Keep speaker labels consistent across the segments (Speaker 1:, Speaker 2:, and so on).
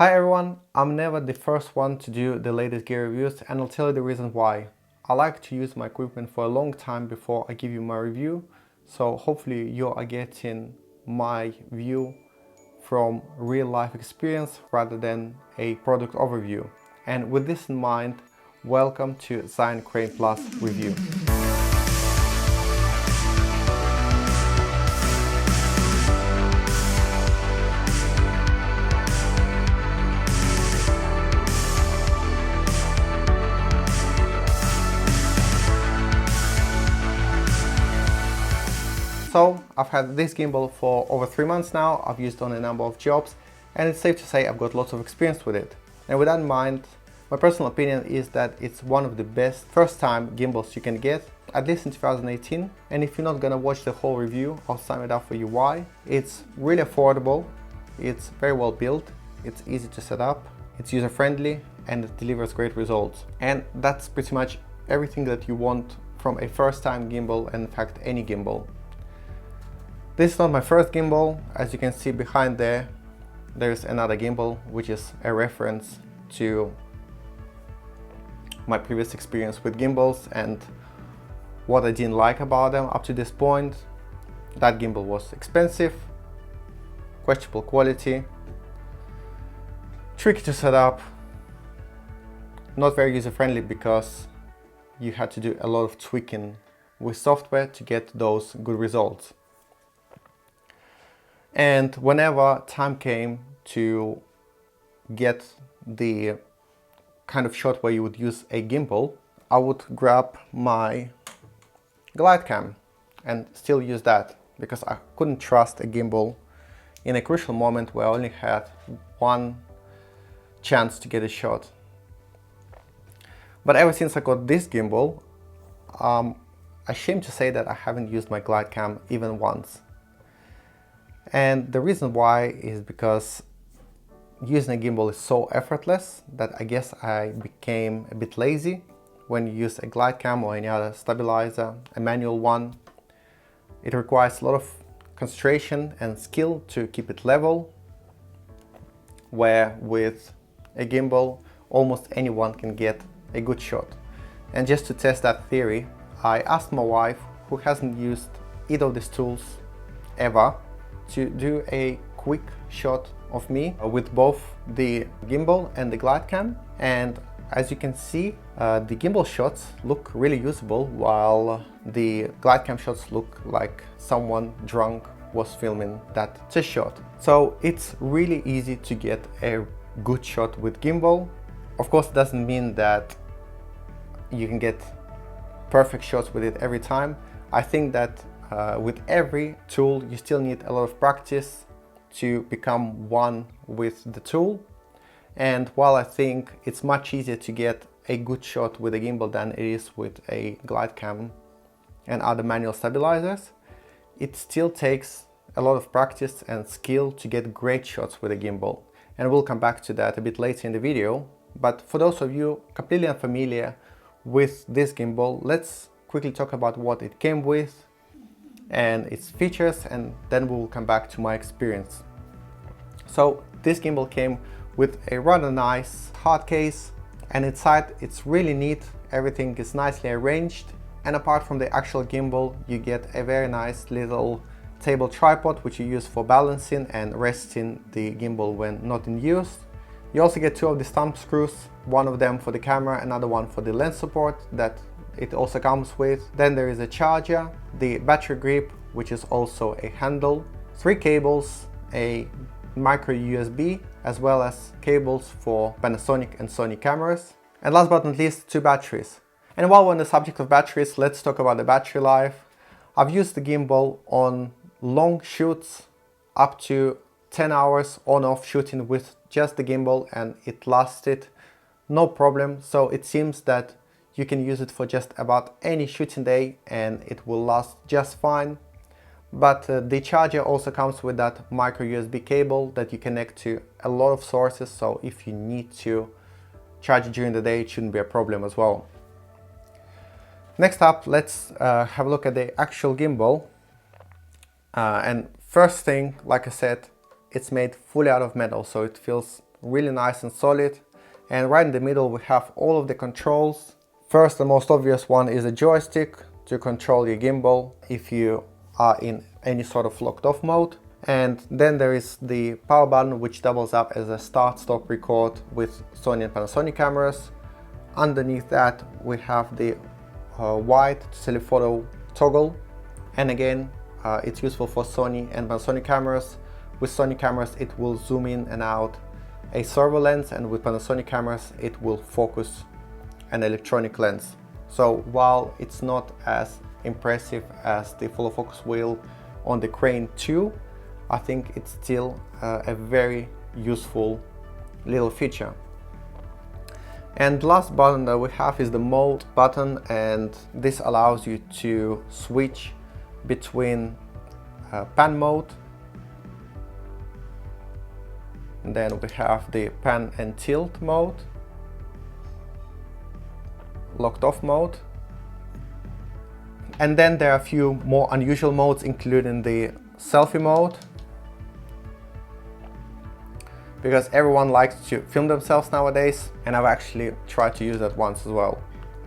Speaker 1: Hi everyone, I'm never the first one to do the latest gear reviews, and I'll tell you the reason why. I like to use my equipment for a long time before I give you my review, so hopefully you are getting my view from real life experience rather than a product overview. And with this in mind, welcome to Zhiyun Crane Plus review. So I've had this gimbal for over 3 months now. I've used it on a number of jobs, and it's safe to say I've got lots of experience with it. And with that in mind, my personal opinion is that it's one of the best first-time gimbals you can get, at least in 2018. And if you're not gonna watch the whole review, I'll sum it up for you why. It's really affordable, it's very well built, it's easy to set up, it's user-friendly, and it delivers great results. And that's pretty much everything that you want from a first-time gimbal, and in fact any gimbal. This is not my first gimbal. As you can see behind there's another gimbal, which is a reference to my previous experience with gimbals and what I didn't like about them up to this point. That gimbal was expensive, questionable quality, tricky to set up, not very user-friendly because you had to do a lot of tweaking with software to get those good results. And whenever time came to get the kind of shot where you would use a gimbal, I would grab my glide cam and still use that because I couldn't trust a gimbal in a crucial moment where I only had one chance to get a shot. But ever since I got this gimbal, I'm ashamed to say that I haven't used my glide cam even once. And the reason why is because using a gimbal is so effortless that I guess I became a bit lazy when you use a glide cam or any other stabilizer, a manual one. It requires a lot of concentration and skill to keep it level, where with a gimbal almost anyone can get a good shot. And just to test that theory, I asked my wife, who hasn't used either of these tools ever, to do a quick shot of me with both the gimbal and the glide cam. And as you can see, the gimbal shots look really usable, while the glide cam shots look like someone drunk was filming that test shot. So it's really easy to get a good shot with gimbal. Of course, it doesn't mean that you can get perfect shots with it every time. I think that with every tool you still need a lot of practice to become one with the tool. And while I think it's much easier to get a good shot with a gimbal than it is with a glide cam and other manual stabilizers, it still takes a lot of practice and skill to get great shots with a gimbal. And we'll come back to that a bit later in the video. But for those of you completely unfamiliar with this gimbal, let's quickly talk about what it came with and its features, and then we'll come back to my experience. So this gimbal came with a rather nice hard case, and inside it's really neat. Everything is nicely arranged, and apart from the actual gimbal, you get a very nice little table tripod which you use for balancing and resting the gimbal when not in use. You also get two of the thumb screws, one of them for the camera, another one for the lens support that it also comes with. Then there is a charger, the battery grip, which is also a handle, 3 cables, a micro USB, as well as cables for Panasonic and Sony cameras. And last but not least, 2 batteries. And while we're on the subject of batteries, let's talk about the battery life. I've used the gimbal on long shoots, up to 10 hours on-off shooting with just the gimbal, and it lasted no problem. So it seems that you can use it for just about any shooting day and it will last just fine. But the charger also comes with that micro USB cable that you connect to a lot of sources, so if you need to charge it during the day, it shouldn't be a problem as well. Next up, let's have a look at the actual gimbal. And first thing, like I said, it's made fully out of metal, so it feels really nice and solid. And right in the middle we have all of the controls. First and most obvious one is a joystick to control your gimbal if you are in any sort of locked off mode. And then there is the power button, which doubles up as a start stop record with Sony and Panasonic cameras. Underneath that we have the wide telephoto toggle, and again it's useful for Sony and Panasonic cameras. With Sony cameras it will zoom in and out a servo lens, and with Panasonic cameras it will focus an electronic lens. So while it's not as impressive as the follow focus wheel on the Crane 2, I think it's still a very useful little feature. And the last button that we have is the mode button, and this allows you to switch between pan mode, and then we have the pan and tilt mode, locked off mode, and then there are a few more unusual modes, including the selfie mode, because everyone likes to film themselves nowadays, and I've actually tried to use that once as well.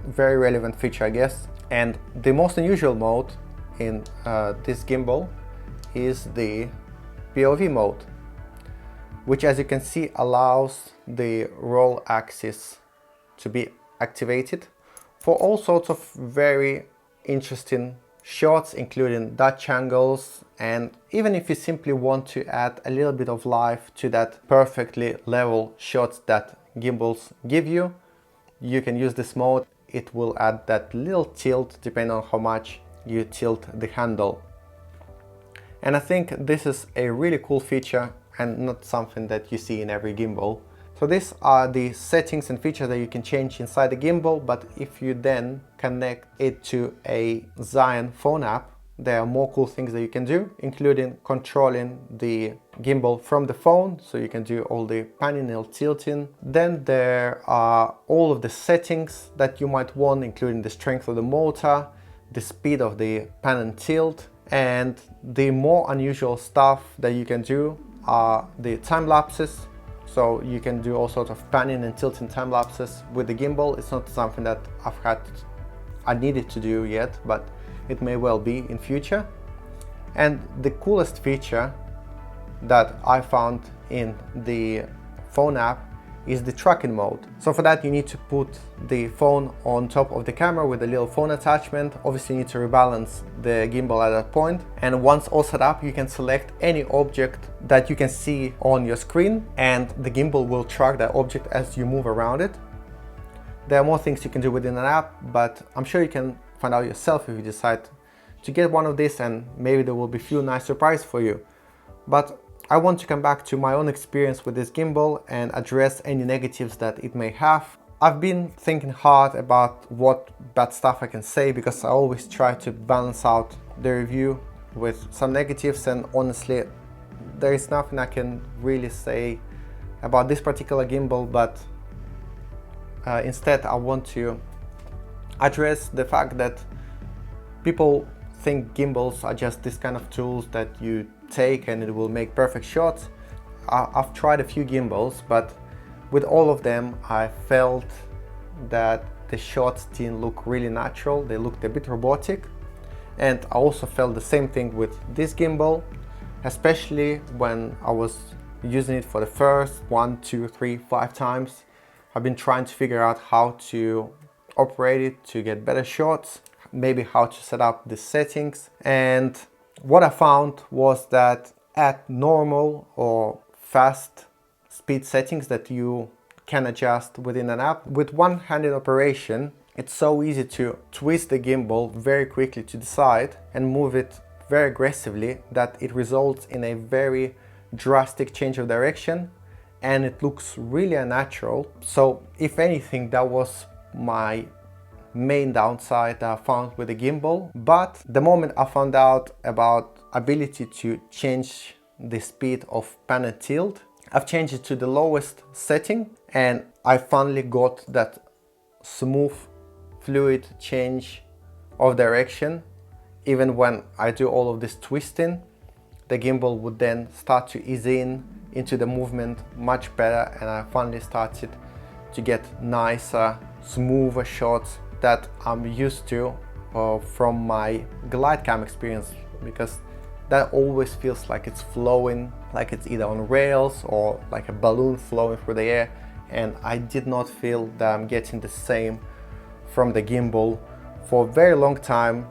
Speaker 1: Very relevant feature, I guess. And the most unusual mode in this gimbal is the POV mode, which, as you can see, allows the roll axis to be activated for all sorts of very interesting shots, including Dutch angles, and even if you simply want to add a little bit of life to that perfectly level shots that gimbals give you, you can use this mode. It will add that little tilt depending on how much you tilt the handle. And I think this is a really cool feature and not something that you see in every gimbal. So these are the settings and features that you can change inside the gimbal, but if you then connect it to a Zhiyun phone app, there are more cool things that you can do, including controlling the gimbal from the phone, so you can do all the panning and tilting. Then there are all of the settings that you might want, including the strength of the motor, the speed of the pan and tilt, and the more unusual stuff that you can do are the time lapses. So you can do all sorts of panning and tilting time lapses with the gimbal. It's not something that I needed to do yet, but it may well be in future. And the coolest feature that I found in the phone app is the tracking mode. So for that you need to put the phone on top of the camera with a little phone attachment. Obviously you need to rebalance the gimbal at that point, and once all set up you can select any object that you can see on your screen, and the gimbal will track that object as you move around it. There are more things you can do within an app, but I'm sure you can find out yourself if you decide to get one of these, and maybe there will be a few nice surprises for you. But I want to come back to my own experience with this gimbal and address any negatives that it may have. I've been thinking hard about what bad stuff I can say, because I always try to balance out the review with some negatives, and honestly there is nothing I can really say about this particular gimbal, but instead I want to address the fact that people think gimbals are just this kind of tools that you take and it will make perfect shots. I've tried a few gimbals, but with all of them I felt that the shots didn't look really natural. They looked a bit robotic, and I also felt the same thing with this gimbal, especially when I was using it for the first 1, 2, 3, 5 times. I've been trying to figure out how to operate it to get better shots, maybe how to set up the settings, and what I found was that at normal or fast speed settings that you can adjust within an app, with one-handed operation, it's so easy to twist the gimbal very quickly to the side and move it very aggressively that it results in a very drastic change of direction, and it looks really unnatural. So if anything, that was my main downside that I found with the gimbal. But the moment I found out about ability to change the speed of pan and tilt, I've changed it to the lowest setting, and I finally got that smooth, fluid change of direction. Even when I do all of this twisting, the gimbal would then start to ease in into the movement much better, and I finally started to get nicer, smoother shots that I'm used to from my glide cam experience, because that always feels like it's flowing, like it's either on rails or like a balloon flowing through the air, and I did not feel that I'm getting the same from the gimbal for a very long time.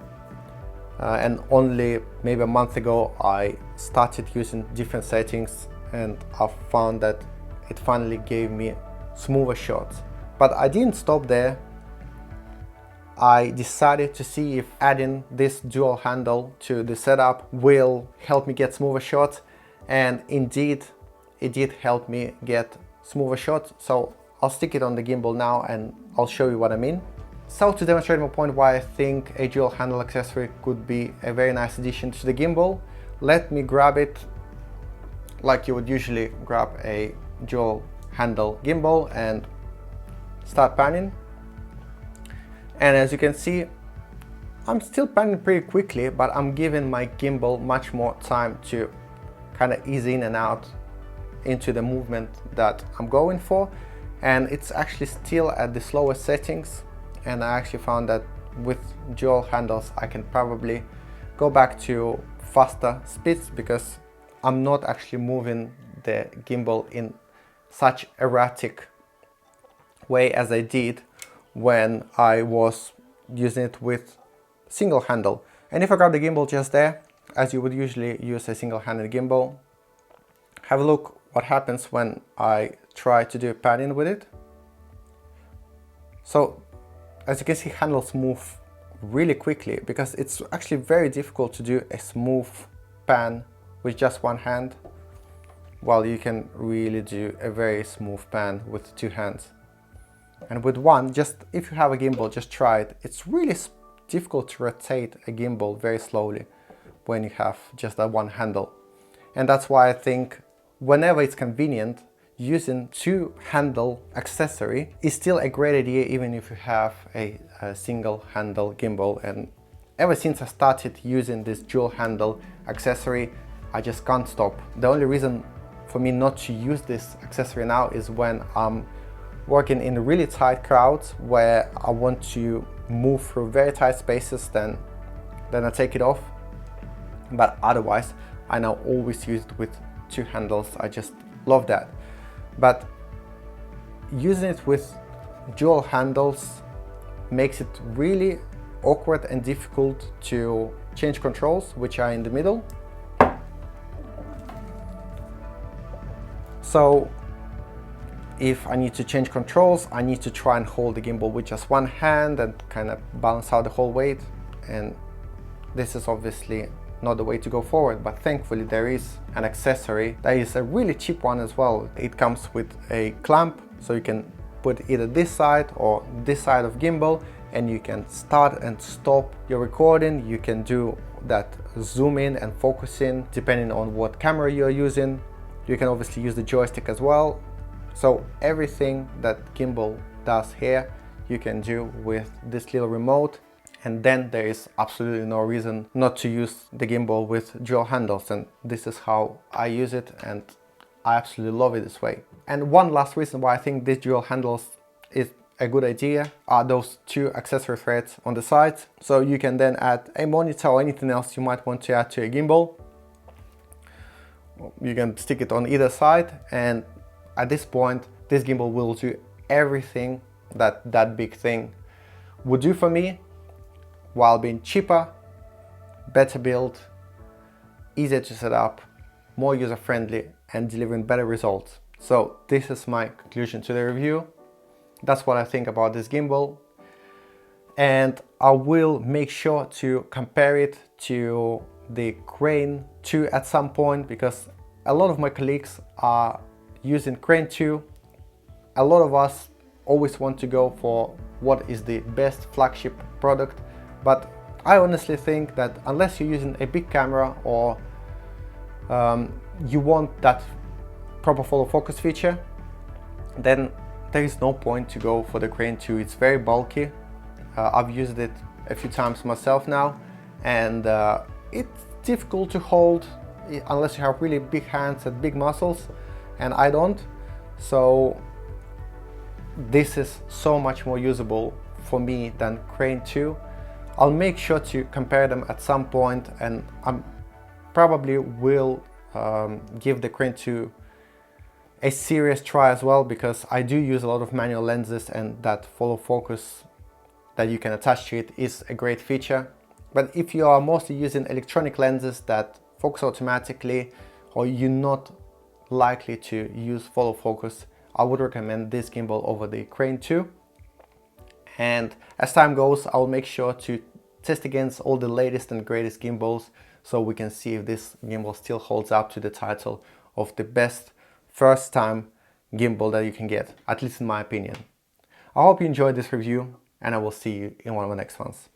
Speaker 1: And only maybe a month ago I started using different settings, and I found that it finally gave me smoother shots. But I didn't stop there. I decided to see if adding this dual handle to the setup will help me get smoother shots, and indeed it did help me get smoother shots. So I'll stick it on the gimbal now and I'll show you what I mean. So to demonstrate my point why I think a dual handle accessory could be a very nice addition to the gimbal, let me grab it like you would usually grab a dual handle gimbal and start panning. And as you can see, I'm still panning pretty quickly, but I'm giving my gimbal much more time to kind of ease in and out into the movement that I'm going for. And it's actually still at the slowest settings. And I actually found that with dual handles, I can probably go back to faster speeds, because I'm not actually moving the gimbal in such erratic way as I did when I was using it with single handle. And if I grab the gimbal just there, as you would usually use a single-handed gimbal, have a look what happens when I try to do panning with it. So as you can see, handles move really quickly, because it's actually very difficult to do a smooth pan with just one hand, while you can really do a very smooth pan with two hands. And with one, just if you have a gimbal, just try it. It's really difficult to rotate a gimbal very slowly when you have just that one handle. And that's why I think whenever it's convenient, using two handle accessory is still a great idea, even if you have a single handle gimbal. And ever since I started using this dual handle accessory, I just can't stop. The only reason for me not to use this accessory now is when I'm working in really tight crowds where I want to move through very tight spaces, then I take it off. But otherwise, I now always use it with two handles. I just love that. But using it with dual handles makes it really awkward and difficult to change controls, which are in the middle. So if I need to change controls, I need to try and hold the gimbal with just one hand and kind of balance out the whole weight. And this is obviously not the way to go forward, but thankfully there is an accessory that is a really cheap one as well. It comes with a clamp, so you can put either this side or this side of gimbal, and you can start and stop your recording. You can do that zoom in and focus in depending on what camera you're using. You can obviously use the joystick as well. So everything that gimbal does here, you can do with this little remote. And then there is absolutely no reason not to use the gimbal with dual handles, and this is how I use it, and I absolutely love it this way. And one last reason why I think this dual handles is a good idea are those two accessory threads on the sides. So you can then add a monitor or anything else you might want to add to a gimbal. You can stick it on either side, and at this point this gimbal will do everything that that big thing would do for me, while being cheaper, better built, easier to set up, more user-friendly, and delivering better results. So this is my conclusion to the review. That's what I think about this gimbal. And I will make sure to compare it to the Crane 2 at some point, because a lot of my colleagues are using Crane 2. A lot of us always want to go for what is the best flagship product. But I honestly think that unless you're using a big camera or you want that proper follow focus feature, then there is no point to go for the Crane 2. It's very bulky. I've used it a few times myself now, and it's difficult to hold unless you have really big hands and big muscles. and I don't. So this is so much more usable for me than Crane 2. I'll make sure to compare them at some point, and I'm probably will give the Crane 2 a serious try as well, because I do use a lot of manual lenses, and that follow focus that you can attach to it is a great feature. But if you are mostly using electronic lenses that focus automatically, or you're not likely to use follow focus, I would recommend this gimbal over the Crane 2. And as time goes, I'll make sure to test against all the latest and greatest gimbals, so we can see if this gimbal still holds up to the title of the best first time gimbal that you can get, at least in my opinion. I hope you enjoyed this review, and I will see you in one of the next ones.